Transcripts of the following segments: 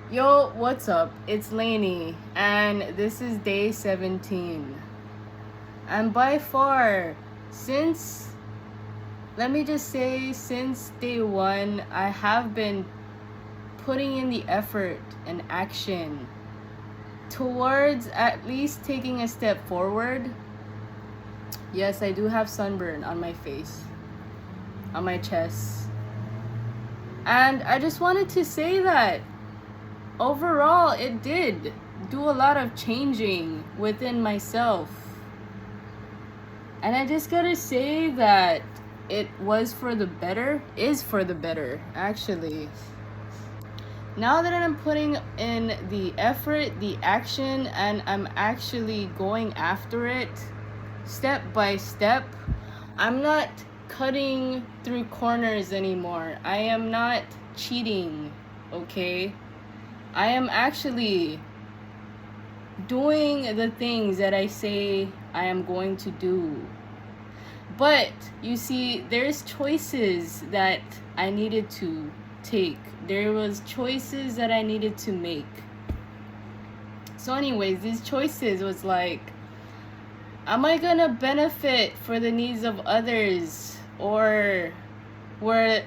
Yo, what's up? It's Lainey, and this is day 17. And by far, since, let me just say, since day one, I have been putting in the effort and action towards at least taking a step forward. Yes, I do have sunburn on my face, on my chest. And I just wanted to say that overall, it did do a lot of changing within myself. And I just gotta say that it was for the better, is for the better, actually. Now that I'm putting in the effort, the action, and I'm actually going after it step by step, I'm not cutting through corners anymore. I am not cheating, okay? I am actually doing the things that I say I am going to do. But you see, there's choices that I needed to take. There was choices that I needed to make. So anyways, these choices was like, am I gonna benefit for the needs of others? Or where,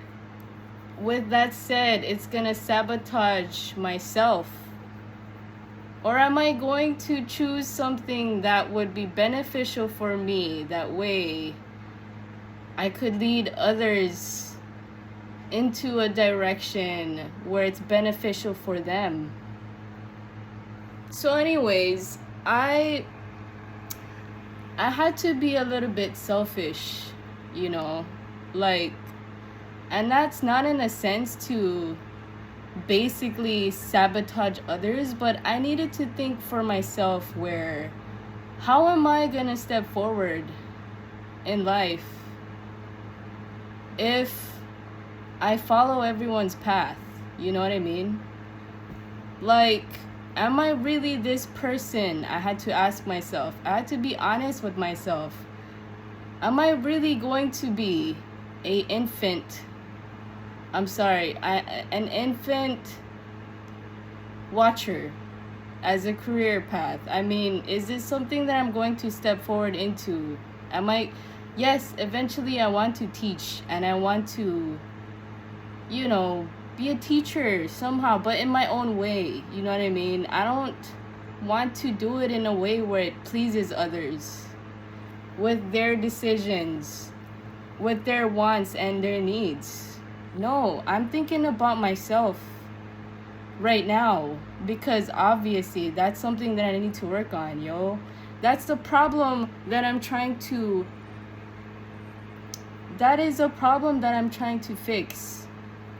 with that said, it's gonna sabotage myself? Or am I going to choose something that would be beneficial for me? That way I could lead others into a direction where it's beneficial for them. So anyways, I had to be a little bit selfish, you know, like, and that's not in a sense to basically sabotage others, but I needed to think for myself where, how am I gonna step forward in life if I follow everyone's path? You know what I mean? Like, am I really this person? I had to ask myself. I had to be honest with myself. Am I really going to be an infant watcher as a career path? I mean, is this something that I'm going to step forward into? Yes, eventually I want to teach and I want to, be a teacher somehow, but in my own way. You know what I mean? I don't want to do it in a way where it pleases others with their decisions, with their wants and their needs. No, I'm thinking about myself right now, because obviously that's something that I need to work on, yo. That's the problem that I'm trying to fix.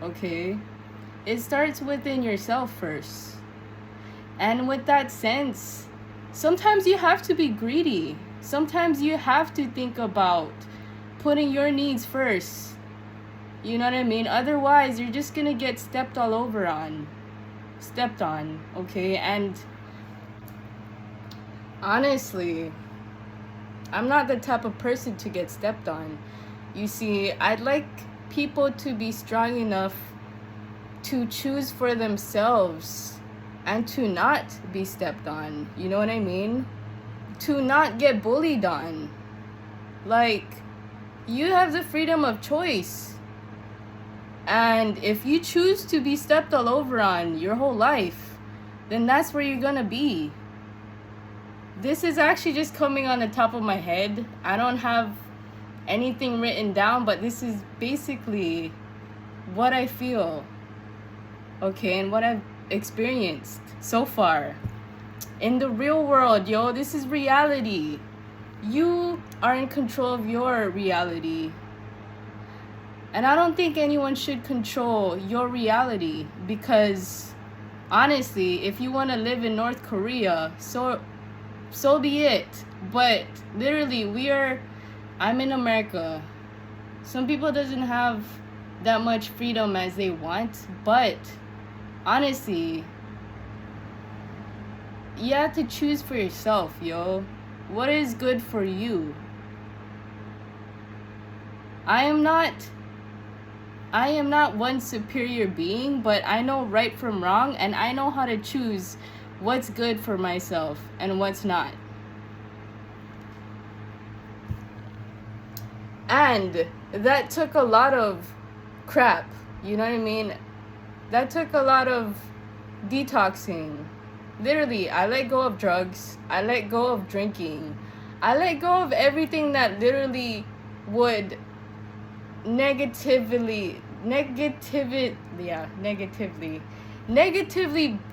Okay? It starts within yourself first. And with that sense, sometimes you have to be greedy. Sometimes you have to think about putting your needs first. You know what I mean? Otherwise, you're just gonna get stepped on, okay? And honestly, I'm not the type of person to get stepped on. You see, I'd like people to be strong enough to choose for themselves and to not be stepped on. You know what I mean? To not get bullied on. Like, you have the freedom of choice. And if you choose to be stepped all over on your whole life, then that's where you're gonna be. This is actually just coming on the top of my head. I don't have anything written down, but this is basically what I feel, okay, and what I've experienced so far in the real world, yo. This is reality. You are in control of your reality, and I don't think anyone should control your reality, because honestly, if you want to live in North Korea, so be it. But literally, I'm in America. Some people doesn't have that much freedom as they want, but honestly, you have to choose for yourself, yo. What is good for you? I am not I am not one superior being, but I know right from wrong, and I know how to choose what's good for myself and what's not. And that took a lot of crap, you know what I mean? That took a lot of detoxing. Literally, I let go of drugs. I let go of drinking. I let go of everything that literally would negatively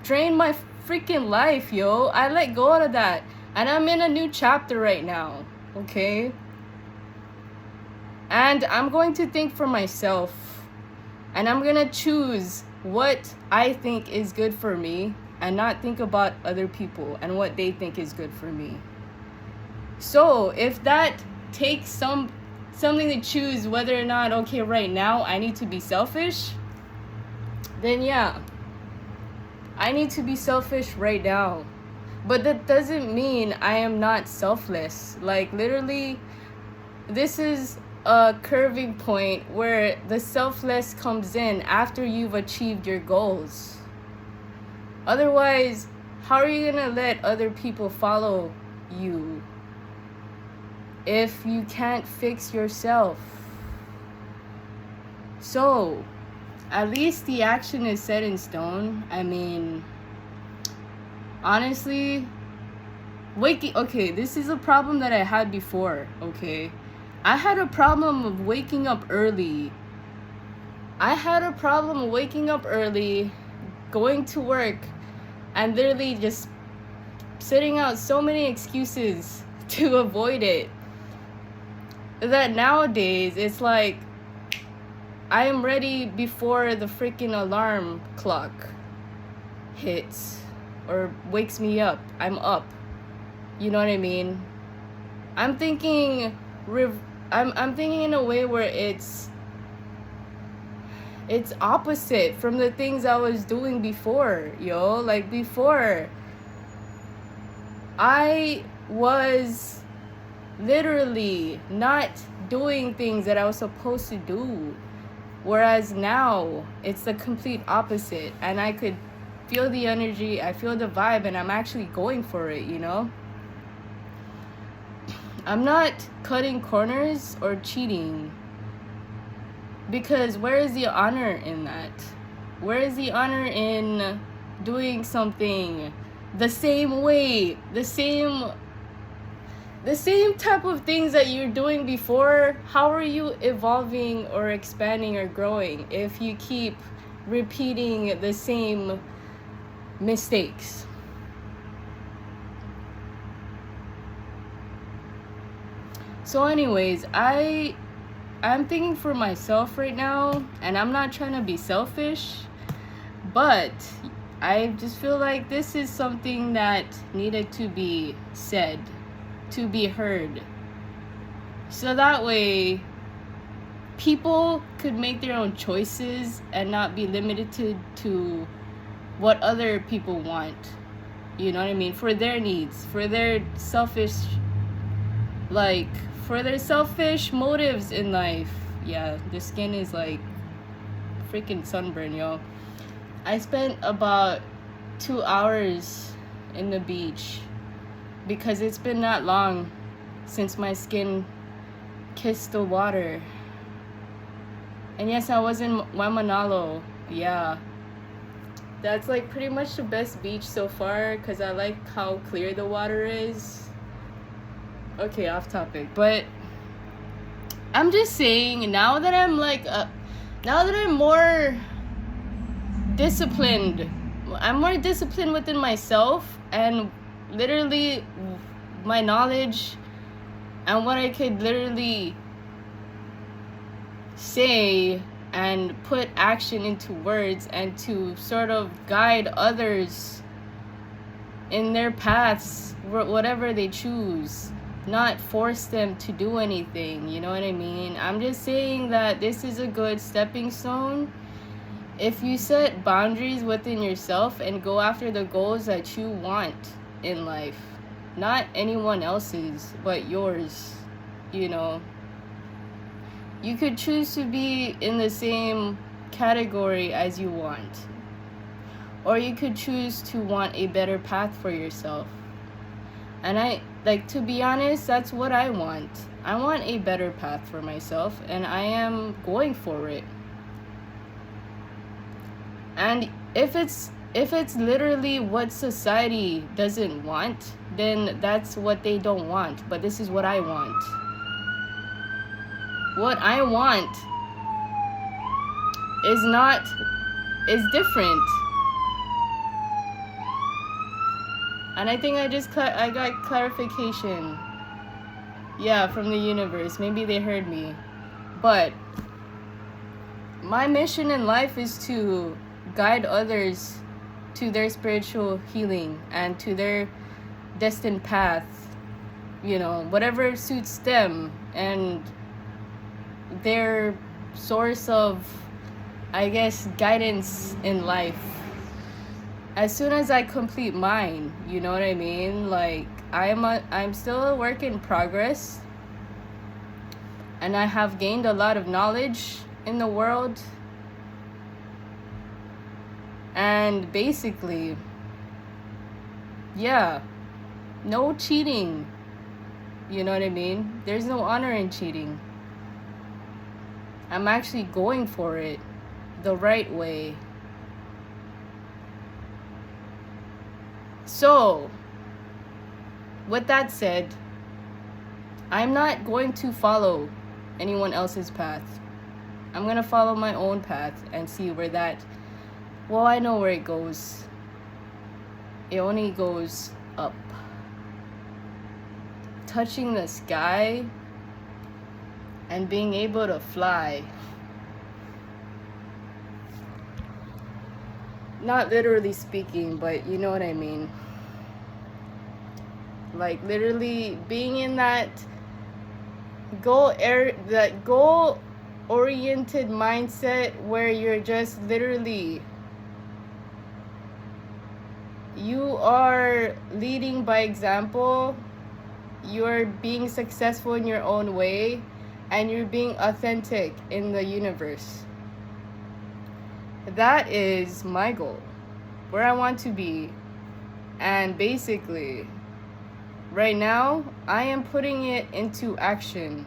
drain my freaking life, yo. I let go of that. And I'm in a new chapter right now, okay? And I'm going to think for myself. And I'm going to choose what I think is good for me and not think about other people and what they think is good for me. So if that takes something to choose whether or not, okay, right now I need to be selfish, then yeah, I need to be selfish right now. But that doesn't mean I am not selfless. Like, literally, this is a curving point where the selfless comes in after you've achieved your goals. Otherwise, how are you gonna let other people follow you if you can't fix yourself? So, at least the action is set in stone. I mean, honestly, okay, this is a problem that I had before, okay? I had a problem of waking up early. Going to work, and literally just sitting out so many excuses to avoid it, that nowadays it's like I am ready before the freaking alarm clock hits or wakes me up. I'm up. You know what I mean? I'm thinking I'm thinking in a way where it's opposite from the things I was doing before, yo. Like, before, I was literally not doing things that I was supposed to do. Whereas now, it's the complete opposite. And I could feel the energy, I feel the vibe, and I'm actually going for it, you know? I'm not cutting corners or cheating. Because where is the honor in that? Where is the honor in doing something the same way, the same type of things that you're doing before? How are you evolving or expanding or growing if you keep repeating the same mistakes? So anyways, I'm thinking for myself right now, and I'm not trying to be selfish, but I just feel like this is something that needed to be said, to be heard. So that way, people could make their own choices and not be limited to what other people want. You know what I mean? For their needs, for their selfish motives in life. Yeah, the skin is like freaking sunburn, yo. I spent about 2 hours in the beach because it's been that long since my skin kissed the water. And yes, I was in Waimanalo. Yeah, that's like pretty much the best beach so far because I like how clear the water is. Okay, off topic, but I'm just saying, now that I'm more disciplined, I'm more disciplined within myself, and literally my knowledge and what I could literally say and put action into words and to sort of guide others in their paths, whatever they choose. Not force them to do anything, you know what I mean? I'm just saying that this is a good stepping stone. If you set boundaries within yourself and go after the goals that you want in life, not anyone else's, but yours, you know, You could choose to be in the same category as you want, or you could choose to want a better path for yourself. And to be honest, that's what I want. I want a better path for myself, and I am going for it. And if it's literally what society doesn't want, then that's what they don't want. But this is what I want. What I want is different. And I think I got clarification. Yeah, from the universe. Maybe they heard me. But my mission in life is to guide others to their spiritual healing and to their destined path. Whatever suits them and their source of, I guess, guidance in life. As soon as I complete mine, you know what I mean? I'm still a work in progress, and I have gained a lot of knowledge in the world. And basically, yeah, no cheating. You know what I mean? There's no honor in cheating. I'm actually going for it the right way. So, with that said, I'm not going to follow anyone else's path. I'm going to follow my own path and see where I know where it goes. It only goes up. Touching the sky and being able to fly. Not literally speaking, but you know what I mean. Literally being in that goal-oriented mindset where you're just literally, you are leading by example. You're being successful in your own way, and you're being authentic in the universe. That is my goal, where I want to be. And basically, right now, I am putting it into action.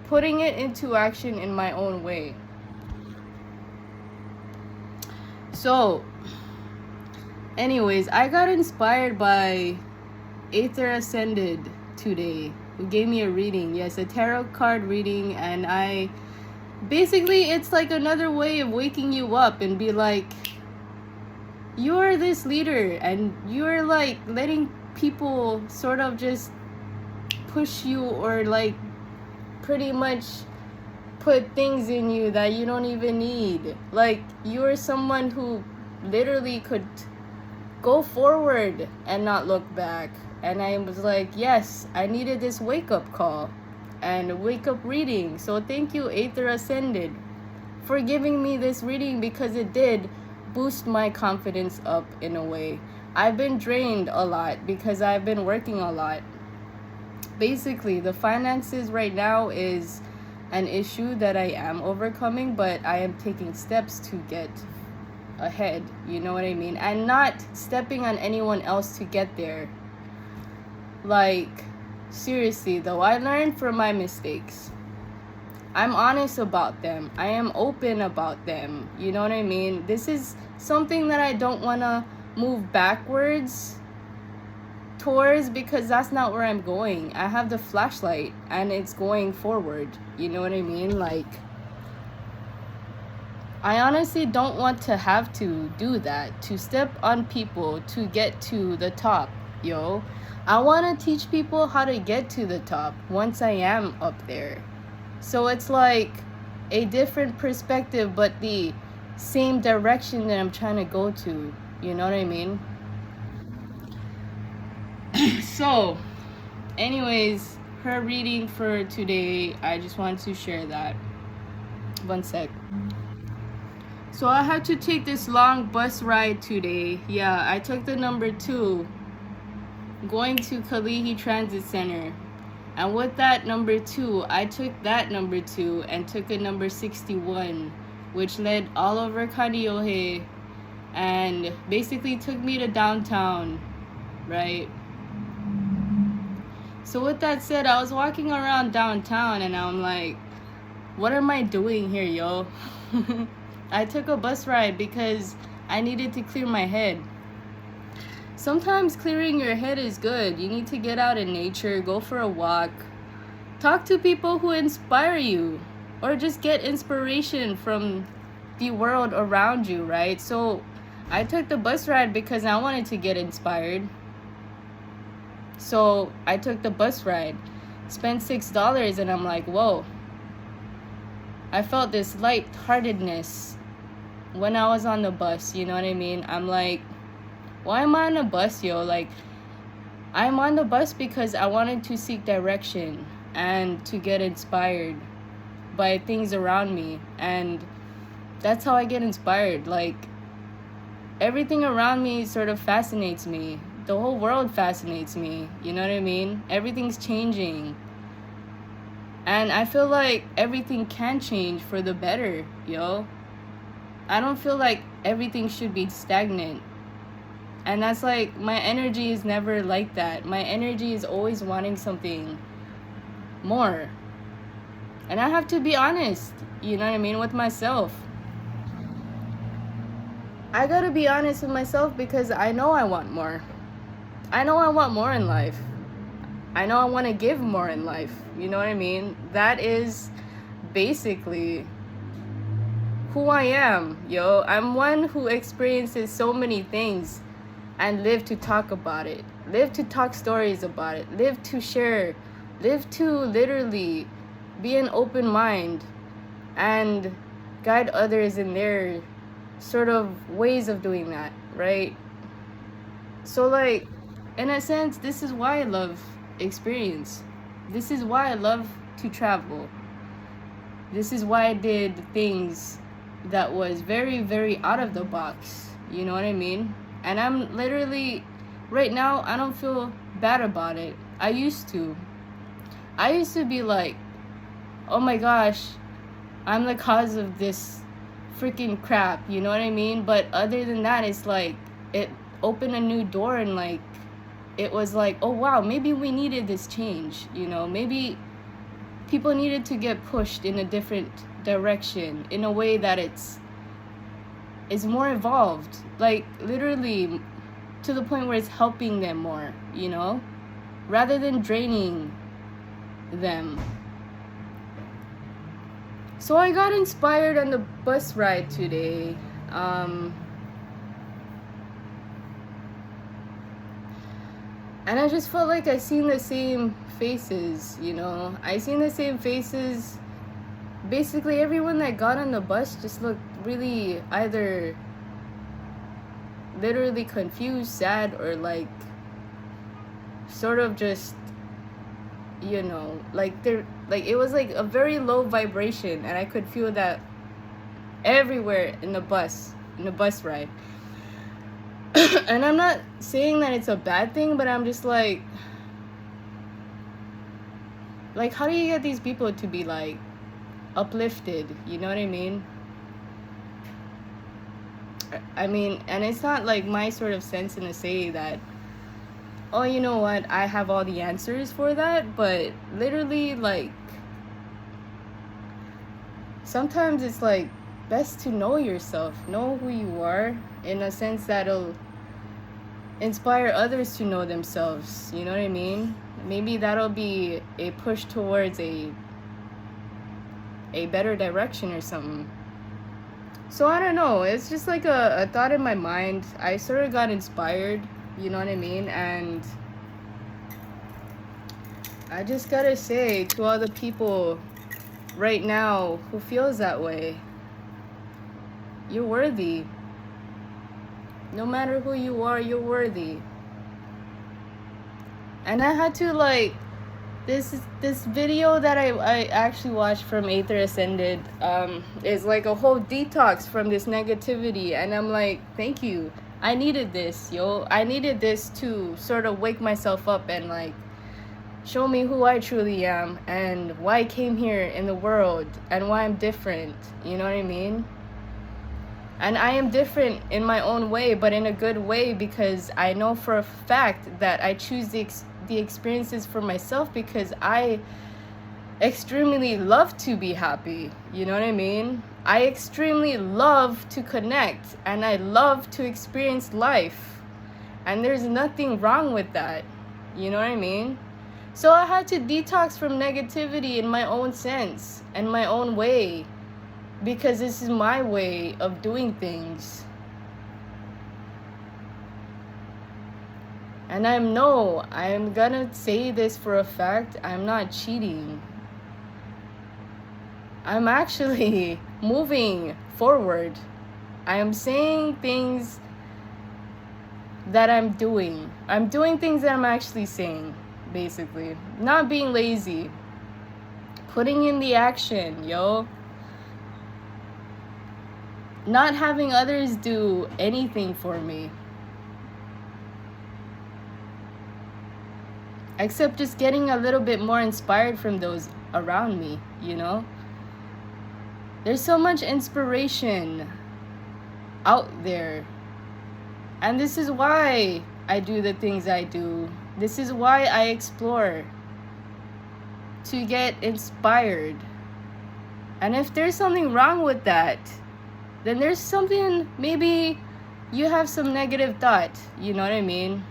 Putting it into action in my own way. So, anyways, I got inspired by Aether Ascended today, who gave me a reading. Yes, a tarot card reading, and basically, it's like another way of waking you up and be like, you're this leader, and you're letting people sort of just push you or pretty much put things in you that you don't even need. You're someone who literally could go forward and not look back. And I was like, yes, I needed this wake-up call and wake-up reading. So thank you, Aether Ascended, for giving me this reading, because it did boost my confidence up in a way. I've been drained a lot because I've been working a lot. Basically, the finances right now is an issue that I am overcoming, but I am taking steps to get ahead, you know what I mean? And not stepping on anyone else to get there. Seriously though, I learned from my mistakes. I'm honest about them. I am open about them. You know what I mean? This is something that I don't want to move backwards towards, because that's not where I'm going. I have the flashlight and it's going forward. You know what I mean? I honestly don't want to have to do that, to step on people to get to the top, yo. I want to teach people how to get to the top once I am up there. So it's a different perspective, but the same direction that I'm trying to go to. You know what I mean? So, anyways, her reading for today, I just wanted to share that. One sec. So I had to take this long bus ride today. Yeah, I took the number 2 going to Kalihi Transit Center. And with that number 2, I took that number 2 and took a number 61, which led all over Kaneohe and basically took me to downtown, right? So with that said, I was walking around downtown and I'm like, what am I doing here, yo? I took a bus ride because I needed to clear my head. Sometimes clearing your head is good. You need to get out in nature, go for a walk, talk to people who inspire you, or just get inspiration from the world around you, right? So I took the bus ride because I wanted to get inspired. So I took the bus ride, spent $6, and I'm like, whoa. I felt this lightheartedness when I was on the bus, you know what I mean? I'm like, why am I on a bus, yo? Like, I'm on the bus because I wanted to seek direction and to get inspired by things around me. And that's how I get inspired. Like, everything around me sort of fascinates me. The whole world fascinates me, you know what I mean? Everything's changing. And I feel like everything can change for the better, yo. I don't feel like everything should be stagnant. And that's like, my energy is never like that. My energy is always wanting something more. And I have to be honest, you know what I mean, with myself. I gotta be honest with myself because I know I want more. I know I want more in life. I know I want to give more in life. You know what I mean? That is basically who I am, yo. I'm one who experiences so many things and live to talk about it, live to talk stories about it, live to share, live to literally be an open mind and guide others in their sort of ways of doing that, right? So like, in a sense, this is why I love experience. This is why I love to travel. This is why I did things that was very, very out of the box. You know what I mean? And I'm literally, right now, I don't feel bad about it. I used to be like, oh my gosh, I'm the cause of this freaking crap, you know what I mean? But other than that, it's like, it opened a new door and like, it was like, oh wow, maybe we needed this change, you know? Maybe people needed to get pushed in a different direction, in a way that it's more evolved, like literally to the point where it's helping them more, you know, rather than draining them. So I got inspired on the bus ride today. And I just felt like I seen the same faces, you know. I seen the same faces. Basically, everyone that got on the bus just looked really either literally confused, sad, or like sort of just, you know, like they're like, it was like a very low vibration, and I could feel that everywhere in the bus ride. And I'm not saying that it's a bad thing, but I'm just like how do you get these people to be like uplifted, you know what I mean? I mean, and it's not like my sort of sense in to say that, oh, you know what, I have all the answers for that, but literally, like, sometimes it's like best to know yourself, know who you are, in a sense that'll inspire others to know themselves, you know what I mean? Maybe that'll be a push towards a better direction or something. So I don't know, it's just like a thought in my mind. I sort of got inspired, you know what I mean? And I just gotta say to all the people right now who feels that way, you're worthy. No matter who you are, you're worthy. And I had to like, this video that I actually watched from Aether Ascended is like a whole detox from this negativity, and I'm like, thank you. I needed this, yo. I needed this to sort of wake myself up and like show me who I truly am and why I came here in the world and why I'm different. You know what I mean? And I am different in my own way, but in a good way, because I know for a fact that I choose the experiences for myself, because I extremely love to be happy. You know what I mean? I extremely love to connect, and I love to experience life. And there's nothing wrong with that. You know what I mean? So I had to detox from negativity in my own sense and my own way, because this is my way of doing things. And I'm gonna say this for a fact, I'm not cheating. I'm actually moving forward. I am saying things that I'm doing. I'm doing things that I'm actually saying, basically. Not being lazy. Putting in the action, yo. Not having others do anything for me. Except just getting a little bit more inspired from those around me, you know? There's so much inspiration out there. And this is why I do the things I do. This is why I explore. To get inspired. And if there's something wrong with that, then there's something, maybe you have some negative thought. You know what I mean?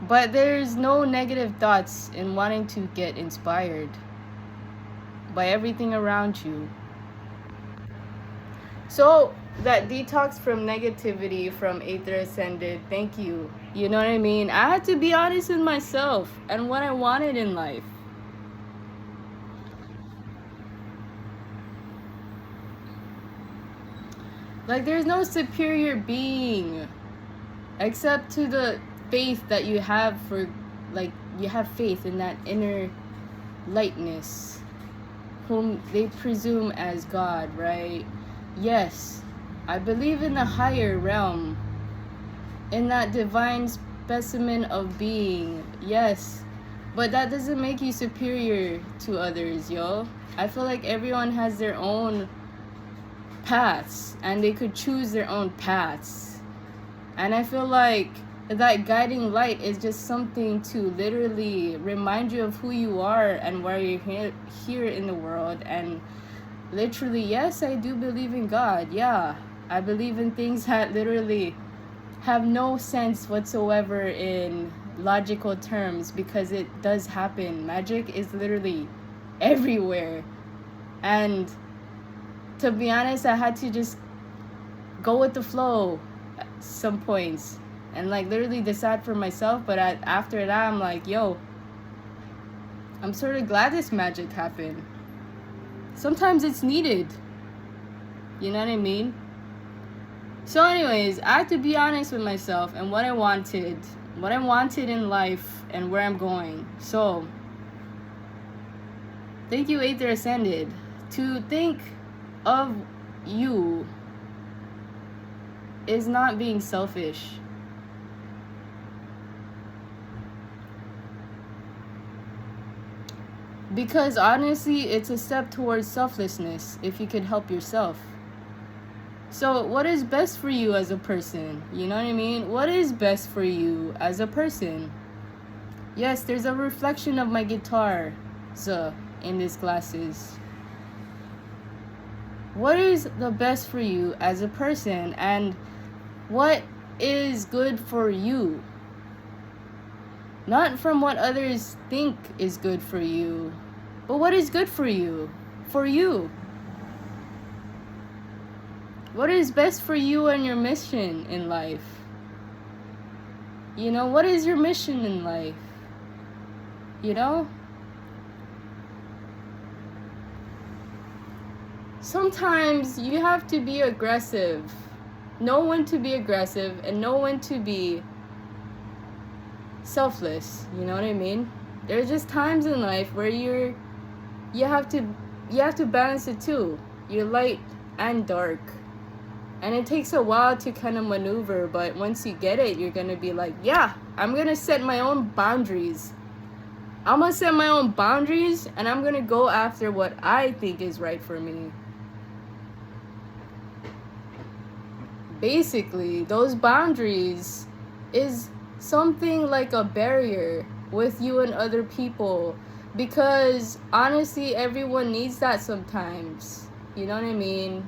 But there's no negative thoughts in wanting to get inspired by everything around you. So that detox from negativity from Aether Ascended, thank you. You know what I mean? I had to be honest with myself and what I wanted in life. Like, there's no superior being except to the faith that you have for, like, you have faith in that inner lightness whom they presume as God, right? Yes, I believe in the higher realm, in that divine specimen of being, yes, but that doesn't make you superior to others, yo. I feel like everyone has their own paths, and they could choose their own paths. And I feel like that guiding light is just something to literally remind you of who you are and why you're here in the world. And literally, yes, I do believe in God. Yeah, I believe in things that literally have no sense whatsoever in logical terms, because it does happen. Magic is literally everywhere. And to be honest, I had to just go with the flow at some points and like literally decide for myself. But after that, I'm like, yo, I'm sort of glad this magic happened. Sometimes it's needed. You know what I mean? So anyways, I had to be honest with myself and what I wanted in life and where I'm going. So thank you, Aether Ascended. To think of you is not being selfish. Because honestly, it's a step towards selflessness if you could help yourself. So what is best for you as a person? You know what I mean? What is best for you as a person? Yes, there's a reflection of my guitar in these glasses. What is the best for you as a person, and what is good for you? Not from what others think is good for you, but what is good for you? For you. What is best for you and your mission in life? You know, what is your mission in life? You know? Sometimes you have to be aggressive. Know when to be aggressive and know when to be selfless. You know what I mean? There's just times in life where you have to balance it too. You're light and dark. And it takes a while to kind of maneuver, but once you get it, you're gonna be like, yeah, I'm gonna set my own boundaries. I'm gonna set my own boundaries, and I'm gonna go after what I think is right for me. Basically, those boundaries is something like a barrier with you and other people, because honestly, everyone needs that sometimes. You know what I mean?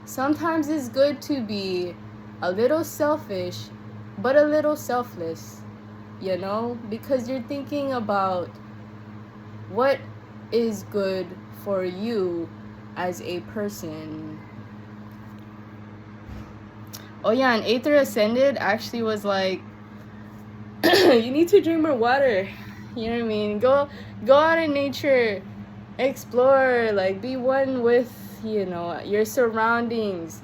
Sometimes it's good to be a little selfish, but a little selfless, you know? Because you're thinking about what is good for you as a person. Oh yeah, and Aether Ascended actually was like, you need to drink more water. You know what I mean? Go out in nature, explore, like be one with, you know, your surroundings,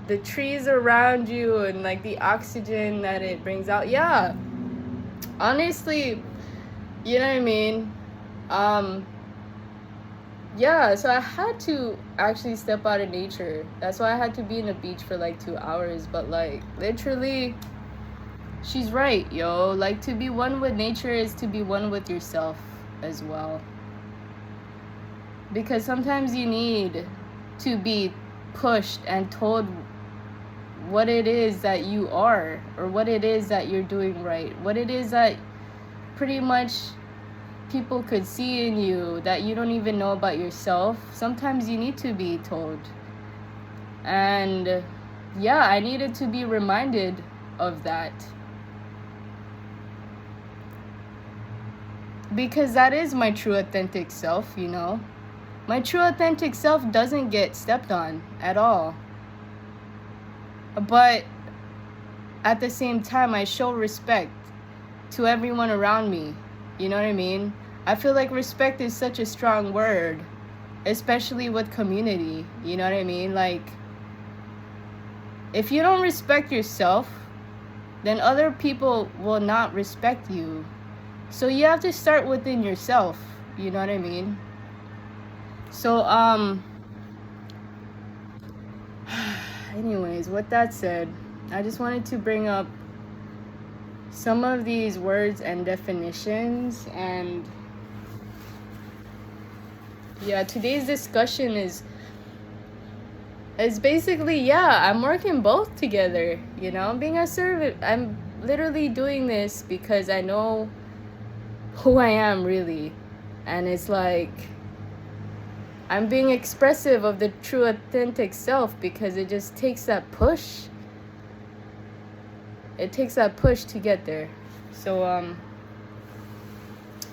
the trees around you, and like the oxygen that it brings out. Yeah. Honestly, you know what I mean? Yeah, so I had to actually step out of nature. That's why I had to be in the beach for like 2 hours. But like literally, she's right, yo. Like, to be one with nature is to be one with yourself as well. Because sometimes you need to be pushed and told what it is that you are, or what it is that you're doing right, what it is that pretty much people could see in you that you don't even know about yourself. Sometimes you need to be told. And yeah, I needed to be reminded of that. Because that is my true authentic self, you know? My true authentic self doesn't get stepped on at all. But at the same time, I show respect to everyone around me. You know what I mean? I feel like respect is such a strong word, especially with community. You know what I mean? Like, if you don't respect yourself, then other people will not respect you. So you have to start within yourself. You know what I mean? So, anyways, with that said, I just wanted to bring up some of these words and definitions. And yeah, today's discussion is basically, yeah, I'm working both together, you know? I'm being assertive. I'm literally doing this because I know who I am, really. And it's like, I'm being expressive of the true authentic self, because it just takes that push. It takes that push to get there. So,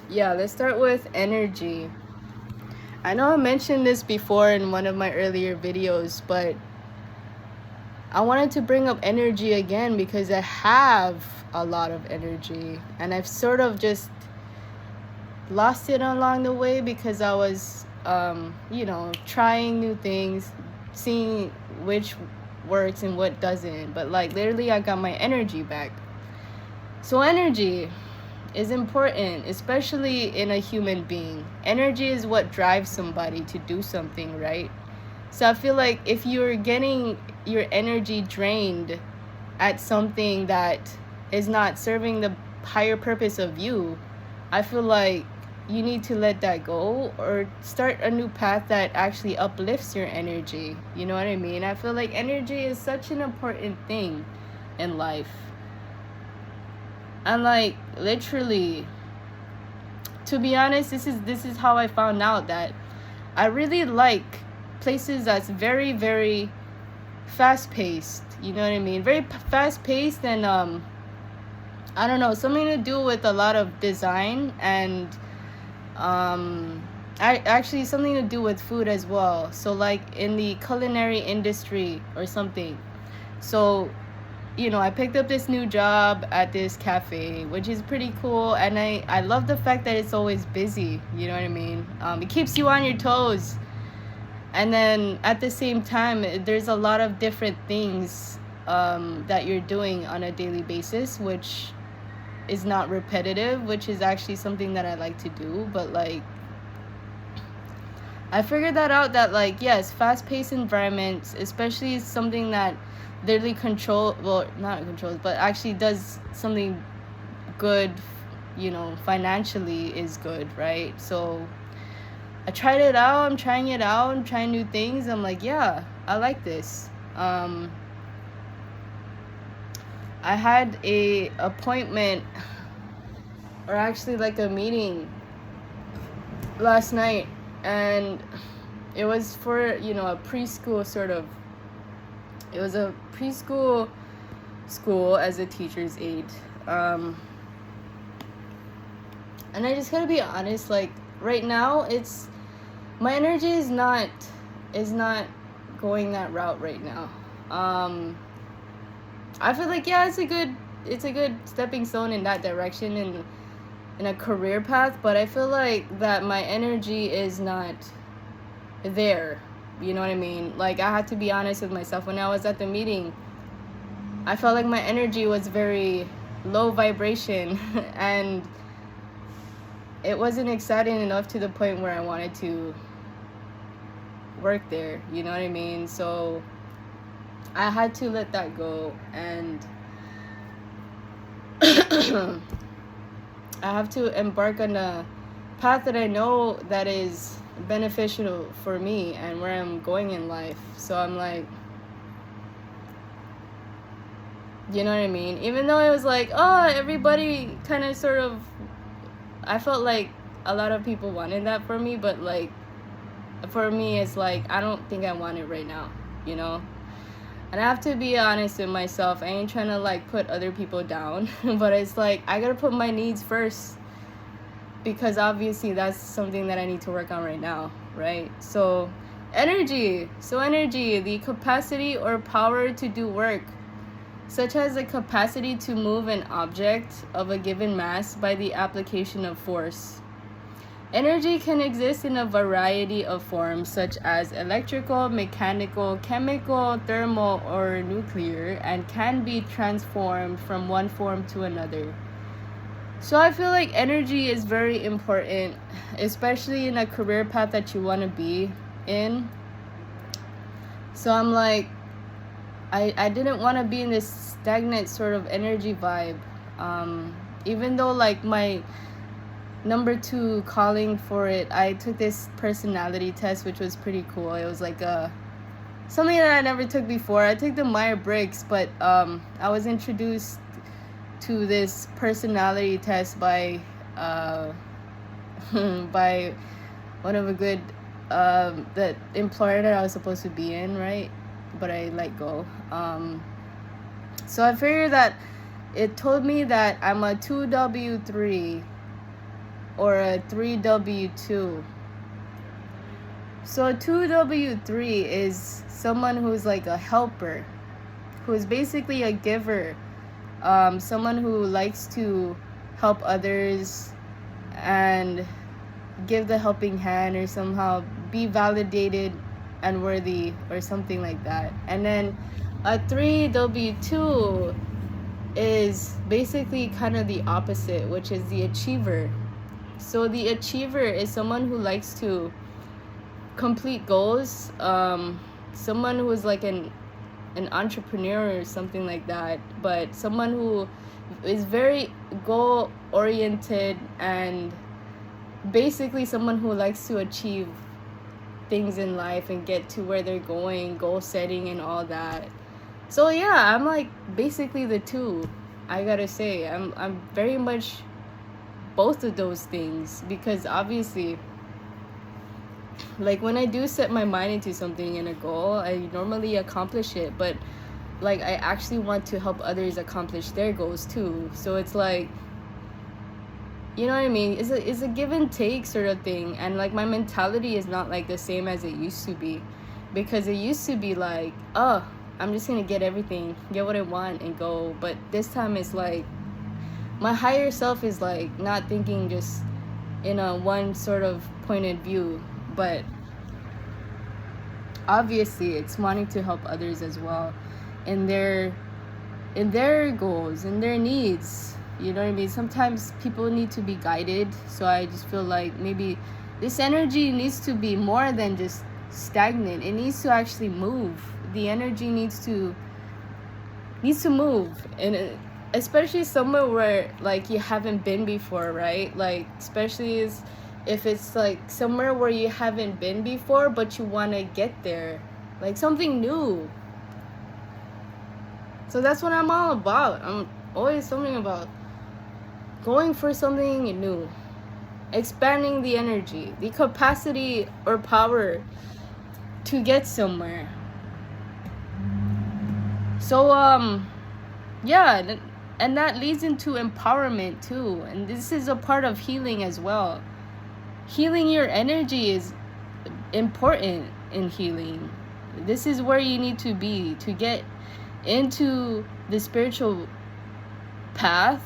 yeah, let's start with energy. I know I mentioned this before in one of my earlier videos, but I wanted to bring up energy again because I have a lot of energy, and I've sort of just lost it along the way because I was, you know, trying new things, seeing which works and what doesn't. But like literally, I got my energy back. So energy is important, especially in a human being. Energy is what drives somebody to do something, right? So I feel like if you're getting your energy drained at something that is not serving the higher purpose of you, I feel like you need to let that go, or start a new path that actually uplifts your energy. You know what I mean? I feel like energy is such an important thing in life. And like literally, to be honest, this is how I found out that I really like places that's very, very fast paced. You know what I mean? Very fast paced, and I don't know, something to do with a lot of design, and actually something to do with food as well. So like in the culinary industry or something. So, you know, I picked up this new job at this cafe, which is pretty cool, and I love the fact that it's always busy. You know what I mean? It keeps you on your toes. And then at the same time, there's a lot of different things that you're doing on a daily basis, which is not repetitive, which is actually something that I like to do. But like, I figured that out, that like, yes, fast-paced environments, especially something that literally not controls, but actually does something good, financially is good, right? So I tried it out. I'm trying it out. I'm trying new things. I'm like, yeah, I like this. I had a appointment, or actually like a meeting last night, and it was for, a preschool sort of. It was a preschool school as a teacher's aide. And I just gotta be honest, like right now it's my energy is not going that route right now. I feel like, yeah, it's a good stepping stone in that direction, in a career path, but I feel like that my energy is not there. You know what I mean? Like, I had to be honest with myself. When I was at the meeting, I felt like my energy was very low vibration and it wasn't exciting enough to the point where I wanted to work there. You know what I mean? So I had to let that go, and I have to embark on a path that I know that is beneficial for me and where I'm going in life. So I'm like, you know what I mean? Even though it was like, oh, everybody kind of sort of, I felt like a lot of people wanted that for me, but like, for me, it's like, I don't think I want it right now, you know? And I have to be honest with myself. I ain't trying to like put other people down, but it's like, I gotta put my needs first, because obviously that's something that I need to work on right now, right? So energy, the capacity or power to do work, such as the capacity to move an object of a given mass by the application of force. Energy can exist in a variety of forms, such as electrical, mechanical, chemical, thermal, or nuclear, and can be transformed from one form to another. So I feel like energy is very important, especially in a career path that you want to be in. So I'm like, I didn't want to be in this stagnant sort of energy vibe. Even though like my number 2 calling for it, I took this personality test, which was pretty cool. It was like something that I never took before. I took the Myers-Briggs, but I was introduced to this personality test by by one of a good the employer that I was supposed to be in, right? But I let go. So I figured that it told me that I'm a 2W3 or a 3W2. So a 2W3 is someone who's like a helper, who is basically a giver, someone who likes to help others and give the helping hand, or somehow be validated and worthy, or something like that. And then a 3W2 is basically kind of the opposite, which is the achiever. So the achiever is someone who likes to complete goals, someone who is like an entrepreneur or something like that, but someone who is very goal oriented, and basically someone who likes to achieve things in life and get to where they're going, goal setting and all that. So yeah, I'm like basically the 2. I gotta say, I'm very much both of those things, because obviously, like when I do set my mind into something and a goal, I normally accomplish it, but like I actually want to help others accomplish their goals too. So it's like, you know what I mean? It's a give and take sort of thing. And like my mentality is not like the same as it used to be, because it used to be like, oh, I'm just gonna get everything, get what I want and go. But this time it's like my higher self is like not thinking just in a one sort of pointed view, but obviously it's wanting to help others as well in their goals and their needs. You know what I mean? Sometimes people need to be guided, so I just feel like maybe This energy needs to be more than just stagnant. It needs to actually move. The energy needs to move, and especially somewhere where like you haven't been before, right? Like especially if it's like somewhere where you haven't been before but you want to get there, like something new. So that's what I'm all about. I'm always something about going for something new, expanding the energy, the capacity or power to get somewhere. So yeah, and that leads into empowerment too, and this is a part of healing as well. Healing your energy is important in healing. This is where you need to be to get into the spiritual path,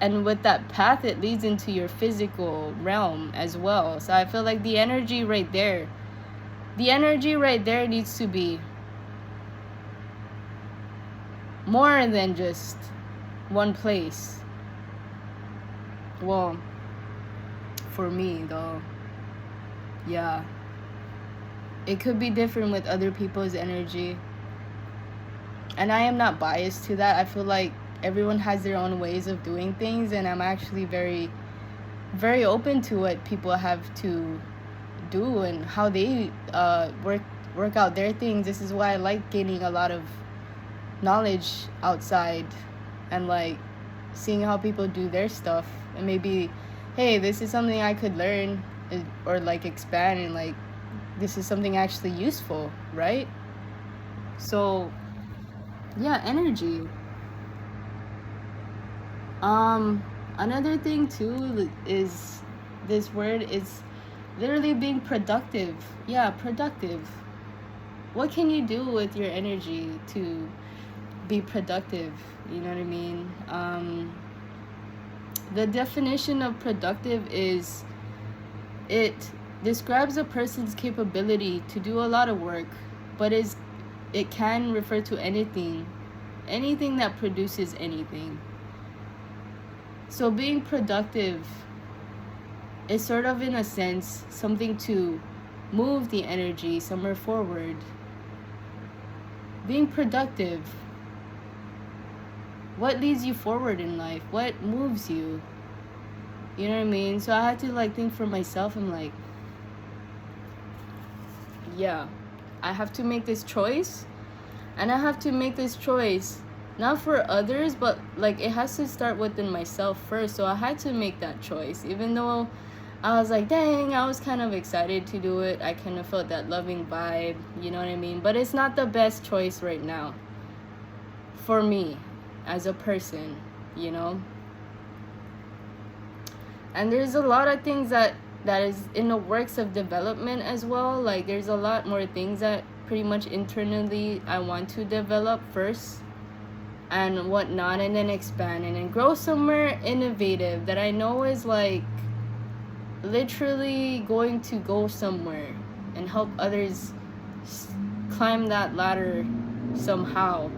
and with that path it leads into your physical realm as well. So I feel like the energy right there needs to be more than just one place. Well, for me though, yeah, it could be different with other people's energy, and I am not biased to that. I feel like everyone has their own ways of doing things, and I'm actually very, very open to what people have to do and how they work out their things. This is why I like gaining a lot of knowledge outside and like seeing how people do their stuff, and maybe, hey, this is something I could learn or like expand, and like this is something actually useful, right? So yeah, energy. Another thing too is this word is literally being productive. Yeah, productive. What can you do with your energy to be productive? You know what I mean? The definition of productive is, it describes a person's capability to do a lot of work, but it can refer to anything that produces anything. So being productive is sort of, in a sense, something to move the energy somewhere forward. Being productive, what leads you forward in life? What moves you? You know what I mean? So I had to like think for myself. I'm like, yeah, I have to make this choice, and I have to make this choice not for others, but like it has to start within myself first. So I had to make that choice, even though I was like, dang, I was kind of excited to do it. I kind of felt that loving vibe, you know what I mean? But it's not the best choice right now for me as a person, you know? And there's a lot of things that is in the works of development as well. Like there's a lot more things that pretty much internally I want to develop first and whatnot, and then expand and then grow somewhere innovative that I know is like literally going to go somewhere and help others climb that ladder somehow.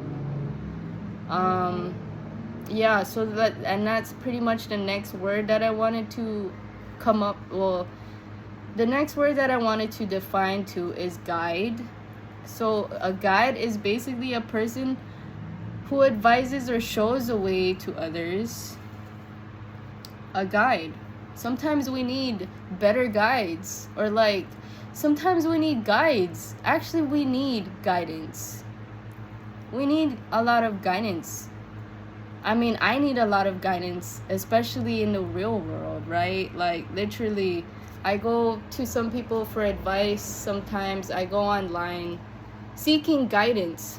Yeah, so that's pretty much the next word that I wanted to come up. Well, the next word that I wanted to define to is guide. So a guide is basically a person who advises or shows the way to others. A guide. Sometimes we need better guides, or like sometimes we need guides. Actually, we need guidance. We need a lot of guidance. I mean, I need a lot of guidance, especially in the real world, right? Like literally, I go to some people for advice. Sometimes I go online seeking guidance,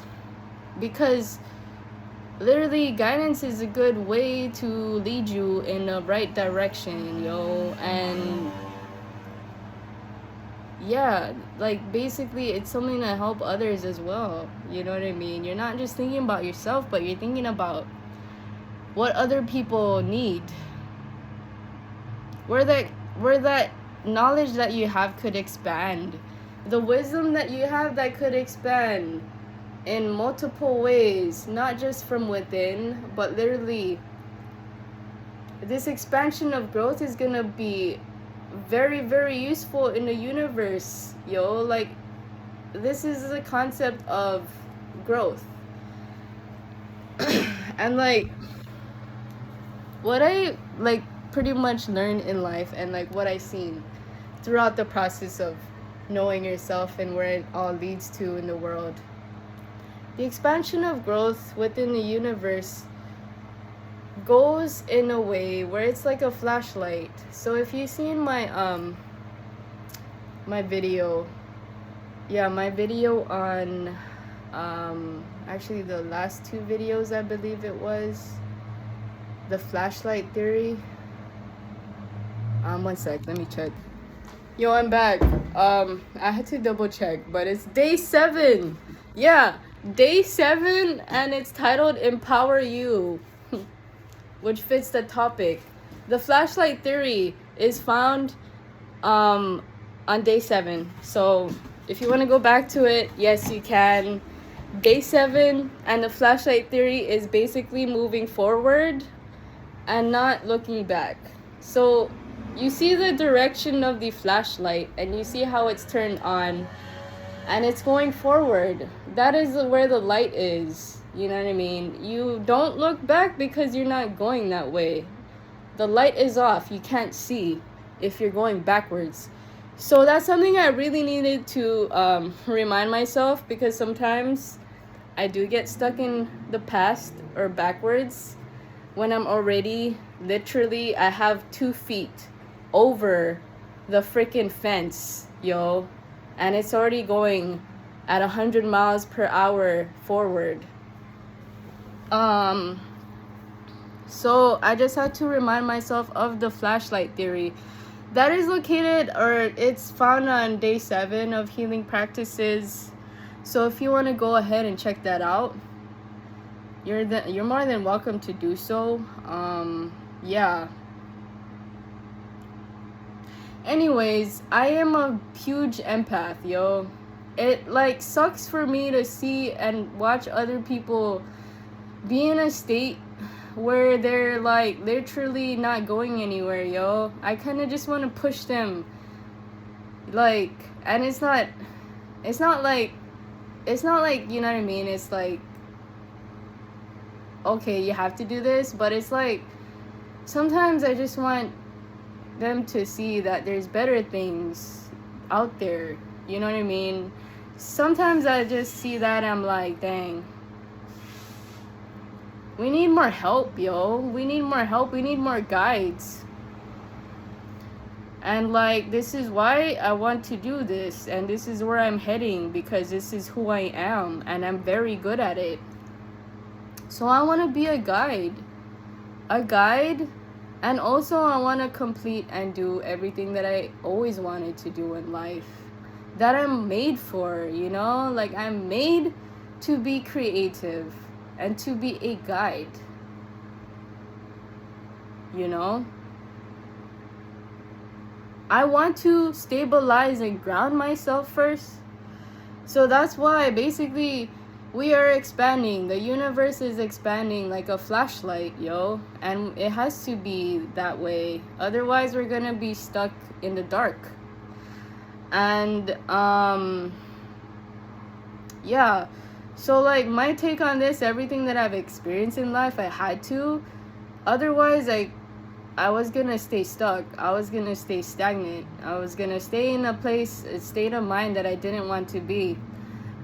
because literally guidance is a good way to lead you in the right direction, yo. And yeah, like basically it's something to help others as well, you know what I mean? You're not just thinking about yourself, but you're thinking about what other people need, where that knowledge that you have could expand, the wisdom that you have that could expand in multiple ways, not just from within, but literally this expansion of growth is gonna be very, very useful in the universe, yo. Like, this is the concept of growth. And like, what I like pretty much learned in life, and like what I seen throughout the process of knowing yourself and where it all leads to in the world, the expansion of growth within the universe goes in a way where it's like a flashlight. So if you seen my my video, my video on actually the last two videos, I believe it was the flashlight theory. One sec, let me check. Yo, I'm back. I had to double check, but it's day 7. Yeah, day 7, and it's titled Empower You, which fits the topic. The flashlight theory is found on day 7. So if you want to go back to it, yes, you can. Day 7, and the flashlight theory is basically moving forward and not looking back. So you see the direction of the flashlight, and you see how it's turned on, and it's going forward. That is where the light is. You know what I mean? You don't look back because you're not going that way. The light is off. You can't see if you're going backwards. So that's something I really needed to remind myself, because sometimes I do get stuck in the past or backwards when I'm already literally, I have 2 feet over the freaking fence, yo, and it's already going at 100 miles per hour forward. So I just had to remind myself of the flashlight theory. That is located, or it's found on day 7 of healing practices. So if you want to go ahead and check that out, you're more than welcome to do so. Yeah. Anyways, I am a huge empath, yo. It like sucks for me to see and watch other people be in a state where they're like literally not going anywhere, yo. I kind of just want to push them, like, and it's not like, you know what I mean, it's like, okay, you have to do this, but it's like sometimes I just want them to see that there's better things out there, you know what I mean? Sometimes I just see that, I'm like, dang, we need more help, yo. We need more help. We need more guides. And like, this is why I want to do this, and this is where I'm heading, because this is who I am, and I'm very good at it. So I want to be a guide, and also I want to complete and do everything that I always wanted to do in life, that I'm made for, you know? Like, I'm made to be creative and to be a guide, you know? I want to stabilize and ground myself first. So that's why basically we are expanding. The universe is expanding like a flashlight, yo. And it has to be that way. Otherwise, we're gonna be stuck in the dark. And, yeah. So, like, my take on this, everything that I've experienced in life, I had to. Otherwise, I was gonna stay stuck. I was gonna stay stagnant. I was gonna stay in a state of mind that I didn't want to be.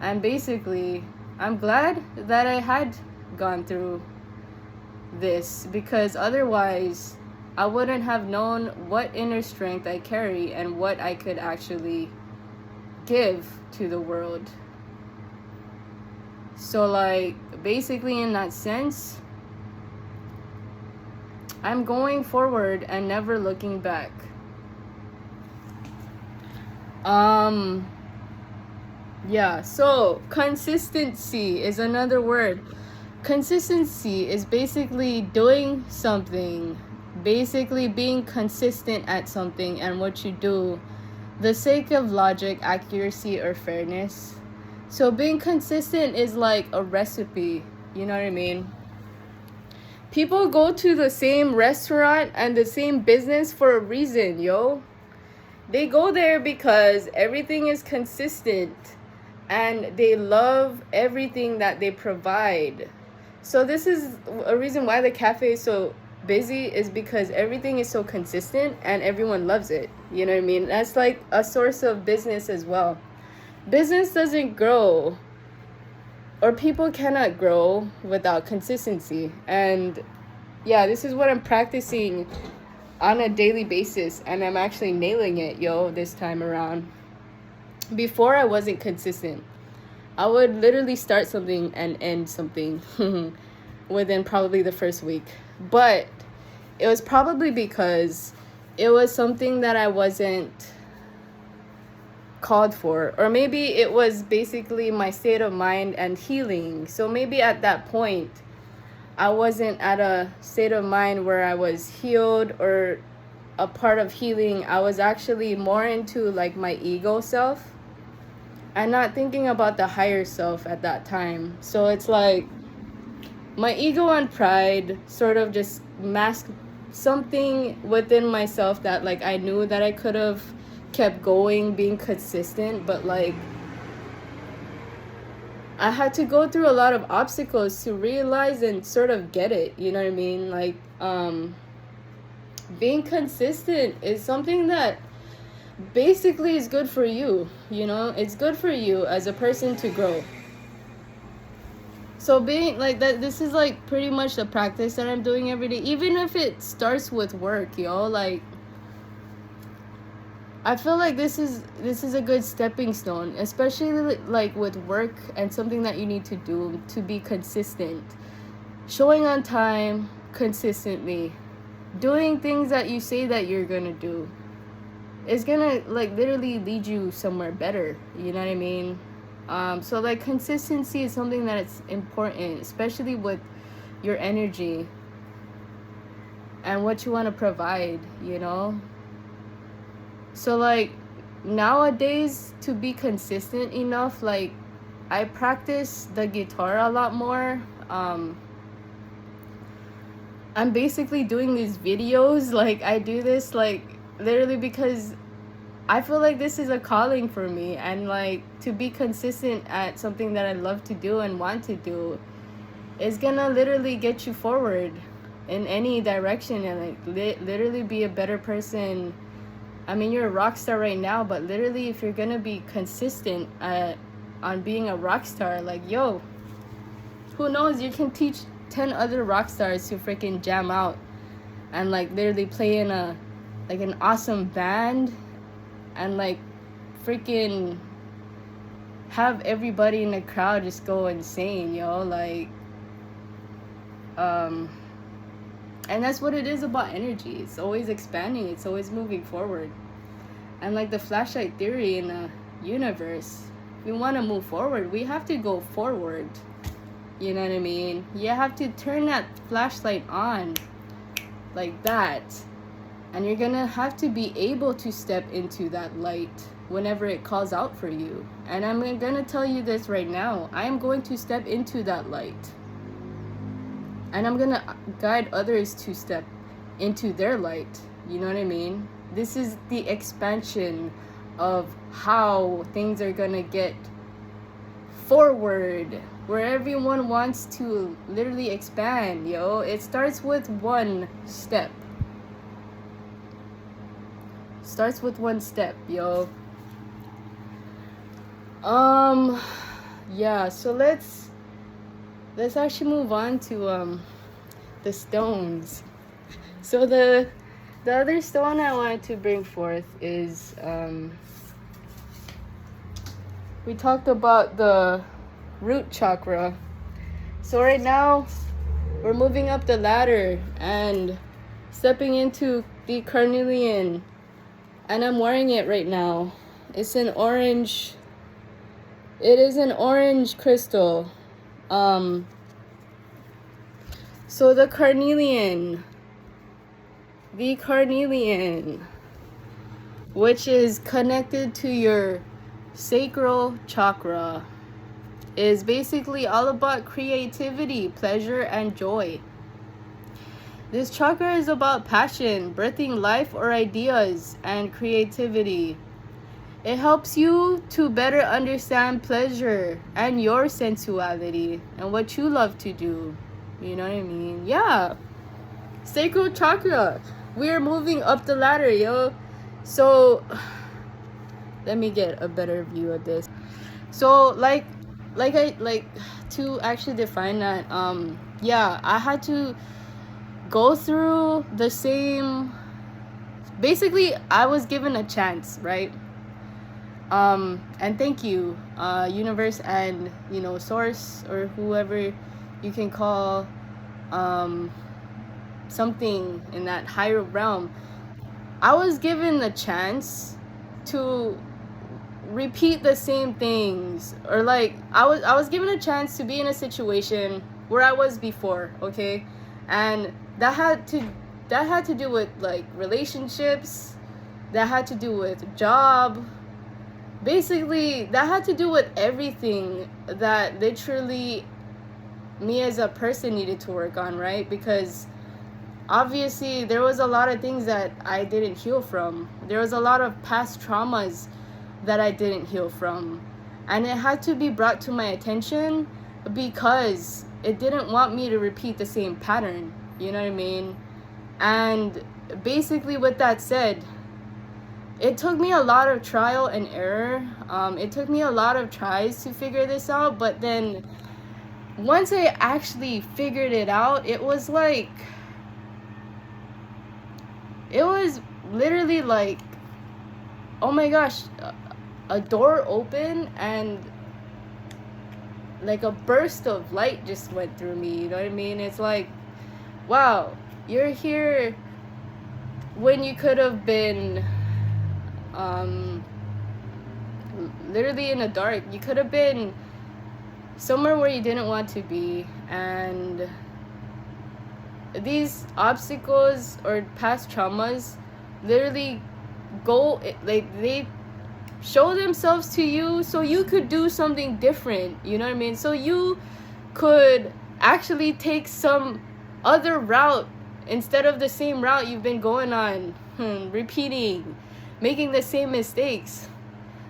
And basically, I'm glad that I had gone through this, because otherwise, I wouldn't have known what inner strength I carry and what I could actually give to the world. So, like, basically in that sense, I'm going forward and never looking back. Yeah, so consistency is another word. Consistency is basically doing something, basically being consistent at something and what you do, the sake of logic, accuracy, or fairness. So being consistent is like a recipe, you know what I mean? People go to the same restaurant and the same business for a reason, yo. They go there because everything is consistent and they love everything that they provide. So this is a reason why the cafe is so busy, is because everything is so consistent and everyone loves it. You know what I mean? That's like a source of business as well. Business doesn't grow, or people cannot grow without consistency. And yeah, this is what I'm practicing on a daily basis, and I'm actually nailing it, this time around. Before, I wasn't consistent. I would literally start something and end something within probably the first week. But it was probably because it was something that I wasn't called for, or maybe it was basically my state of mind and healing. So maybe at that point I wasn't at a state of mind where I was healed or a part of healing. I was actually more into like my ego self and not thinking about the higher self at that time. So it's like my ego and pride sort of just masked something within myself that like I knew that I could have kept going, being consistent, but like I had to go through a lot of obstacles to realize and sort of get it, you know what I mean? Like being consistent is something that basically is good for you, it's good for you as a person to grow. So being like that, this is like pretty much the practice that I'm doing every day, even if it starts with work, like I feel like this is a good stepping stone, especially like with work and something that you need to do to be consistent. Showing on time consistently, doing things that you say that you're gonna do is gonna like literally lead you somewhere better, you know what I mean? So like consistency is something that it's important, especially with your energy and what you want to provide, So like nowadays, to be consistent enough, like I practice the guitar a lot more. I'm basically doing these videos, like I do this like literally because I feel like this is a calling for me, and like to be consistent at something that I love to do and want to do is gonna literally get you forward in any direction and like literally be a better person. I mean, you're a rock star right now, but literally if you're gonna be consistent on being a rock star, like who knows, you can teach 10 other rock stars to freaking jam out and like literally play in an awesome band and like freaking have everybody in the crowd just go insane, like and that's what it is about energy. It's always expanding, it's always moving forward. And like the flashlight theory in the universe, if we want to move forward, we have to go forward, you know what I mean? You have to turn that flashlight on like that, and you're gonna have to be able to step into that light whenever it calls out for you. And I'm gonna tell you this right now, I am going to step into that light, and I'm gonna guide others to step into their light, you know what I mean? This is the expansion of how things are gonna get forward, where everyone wants to literally expand, It starts with one step. Starts with one step, Yeah, so let's actually move on to the stones. So the other stone I wanted to bring forth is we talked about the root chakra. So right now we're moving up the ladder and stepping into the carnelian, and I'm wearing it right now. It's an orange. It is an orange crystal. So the carnelian, which is connected to your sacral chakra, is basically all about creativity, pleasure, and joy. This chakra is about passion, birthing life or ideas, and creativity. It helps you to better understand pleasure and your sensuality and what you love to do. You know what I mean? Yeah. Sacral chakra. We're moving up the ladder, yo. So let me get a better view of this. So like to actually define that, yeah, I had to go through the same. Basically, I was given a chance, right? And thank you, universe, and source, or whoever you can call, something in that higher realm. I was given the chance to repeat the same things, or like I was given a chance to be in a situation where I was before, okay? And that had to do with like relationships, that had to do with job. Basically, that had to do with everything that literally me as a person needed to work on, right? Because obviously there was a lot of things that I didn't heal from. There was a lot of past traumas that I didn't heal from. And it had to be brought to my attention because it didn't want me to repeat the same pattern. You know what I mean? And basically, with that said, it took me a lot of trial and error. It took me a lot of tries to figure this out. But then once I actually figured it out, it was literally like, oh my gosh, a door opened and like a burst of light just went through me. You know what I mean? It's like, wow, you're here when you could have been literally in the dark. You could have been somewhere where you didn't want to be. And these obstacles or past traumas literally they show themselves to you so you could do something different. You know what I mean? So you could actually take some other route instead of the same route you've been going on, repeating, making the same mistakes.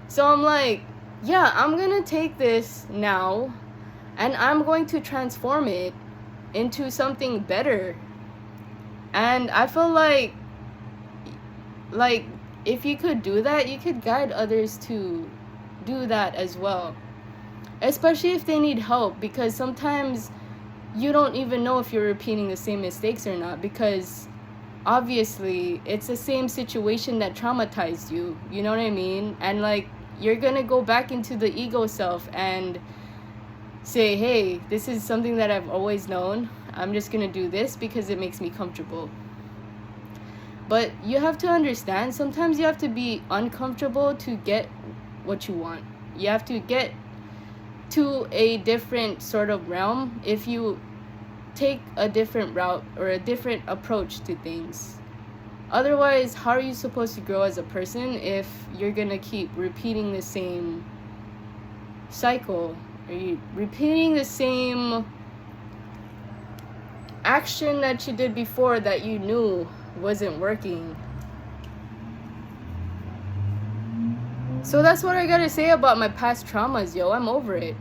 So I'm like, yeah, I'm gonna take this now and I'm going to transform it into something better. And I feel like if you could do that, you could guide others to do that as well, especially if they need help, because sometimes you don't even know if you're repeating the same mistakes or not, because obviously it's the same situation that traumatized you. You know what I mean? And like, you're gonna go back into the ego self and say, hey, this is something that I've always known. I'm just gonna do this because it makes me comfortable. But you have to understand, sometimes you have to be uncomfortable to get what you want. You have to get to a different sort of realm if you take a different route or a different approach to things. Otherwise, how are you supposed to grow as a person if you're gonna keep repeating the same cycle? Are you repeating the same action that you did before that you knew wasn't working? So that's what I gotta say about my past traumas, yo. I'm over it.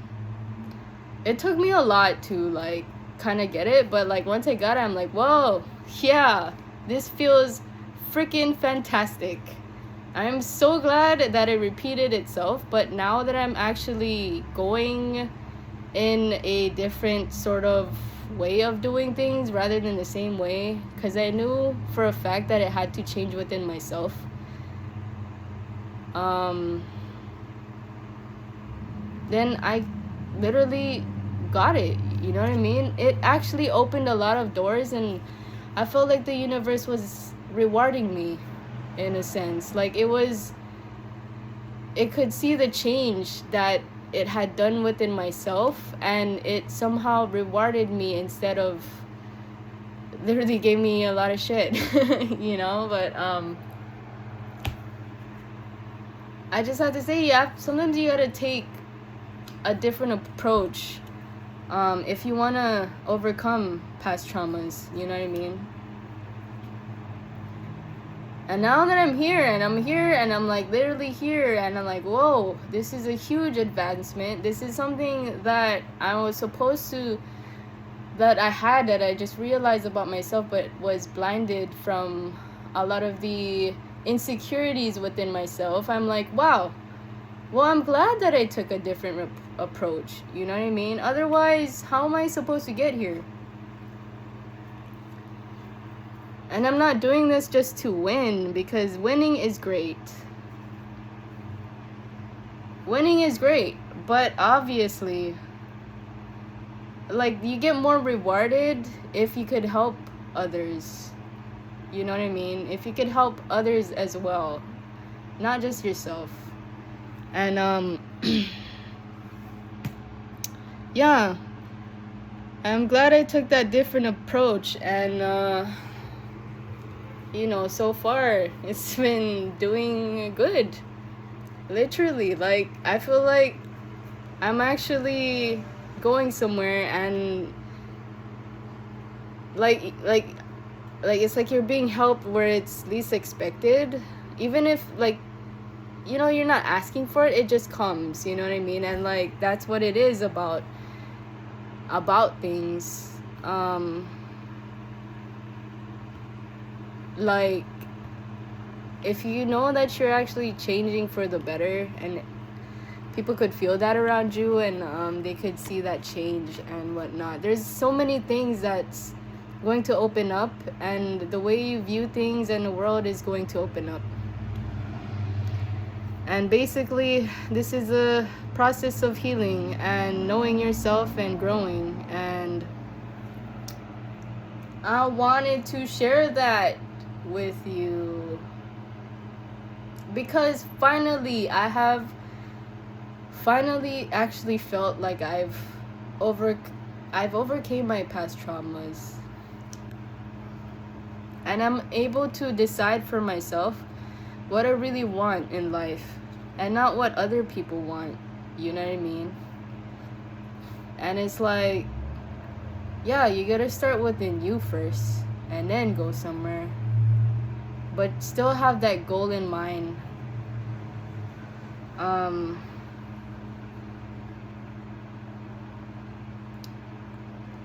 It took me a lot to like kind of get it, but like once I got it, I'm like, whoa, yeah, this feels freaking fantastic. I'm so glad that it repeated itself. But now that I'm actually going in a different sort of way of doing things rather than the same way, because I knew for a fact that it had to change within myself. Then I literally got it. You know what I mean? It actually opened a lot of doors, and I felt like the universe was rewarding me in a sense. Like it could see the change that it had done within myself, and it somehow rewarded me instead of literally gave me a lot of shit. You know? But I just have to say, yeah, sometimes you gotta take a different approach if you want to overcome past traumas. You know what I mean? And now that I'm here and I'm like literally here, and I'm like, whoa, this is a huge advancement. This is something that I was supposed to, that I just realized about myself, but was blinded from a lot of the insecurities within myself. I'm like, wow, well, I'm glad that I took a different approach. You know what I mean? Otherwise, how am I supposed to get here? And I'm not doing this just to win, because winning is great. Winning is great, but obviously, like, you get more rewarded if you could help others. You know what I mean? If you could help others as well, not just yourself. And yeah, I'm glad I took that different approach, and you know, so far it's been doing good. Literally, like, I feel like I'm actually going somewhere, and like it's like you're being helped where it's least expected. Even if, like, you know, you're not asking for it, it just comes, you know what I mean? And like, that's what it is about things. Like, if you know that you're actually changing for the better, and people could feel that around you, and they could see that change and whatnot, there's so many things that's going to open up, and the way you view things in the world is going to open up. And basically, this is a process of healing and knowing yourself and growing, and I wanted to share that with you, because finally actually felt like I've overcame my past traumas, and I'm able to decide for myself what I really want in life, and not what other people want. You know what I mean? And it's like, yeah, you gotta start within you first, and then go somewhere, but still have that goal in mind. And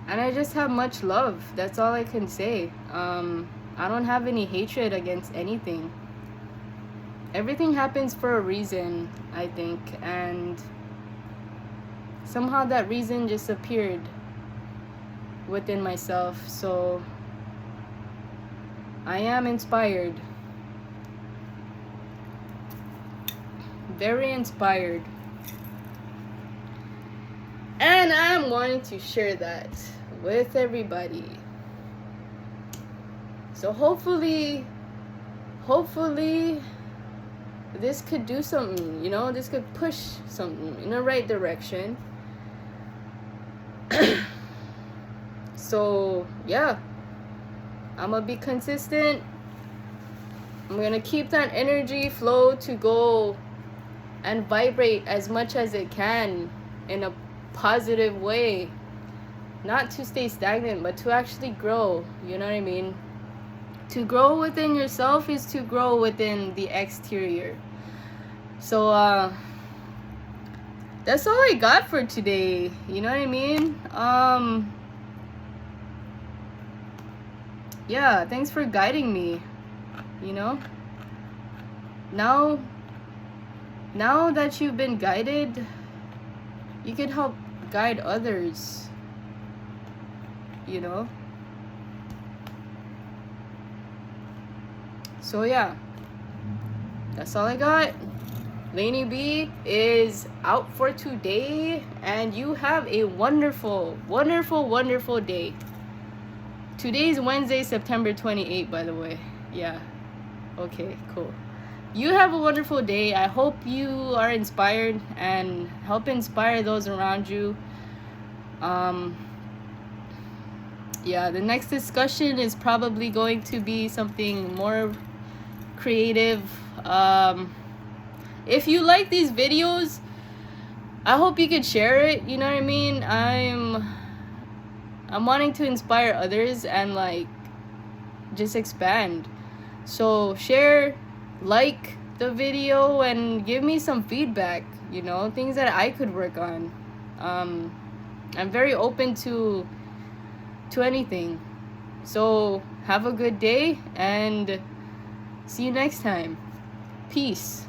I just have much love. That's all I can say. I don't have any hatred against anything. Everything happens for a reason, I think, and somehow that reason just appeared within myself. So I am inspired. Very inspired. And I'm wanting to share that with everybody. So hopefully this could do something, you know, this could push something in the right direction. So yeah, I'm gonna be consistent. I'm gonna keep that energy flow to go and vibrate as much as it can in a positive way, not to stay stagnant, but to actually grow. You know what I mean? To grow within yourself is to grow within the exterior. So that's all I got for today. You know what I mean? Yeah, thanks for guiding me. You know, now that you've been guided, you can help guide others, you know? So yeah, that's all I got. Lainey B is out for today, and you have a wonderful, wonderful, wonderful day. Today's Wednesday, September 28th, by the way. Yeah. Okay, cool. You have a wonderful day. I hope you are inspired and help inspire those around you. Yeah, the next discussion is probably going to be something more creative. If you like these videos, I hope you could share it. You know what I mean? I'm wanting to inspire others and like just expand. So share, like the video, and give me some feedback, you know, things that I could work on. I'm very open to anything. So have a good day and see you next time. Peace.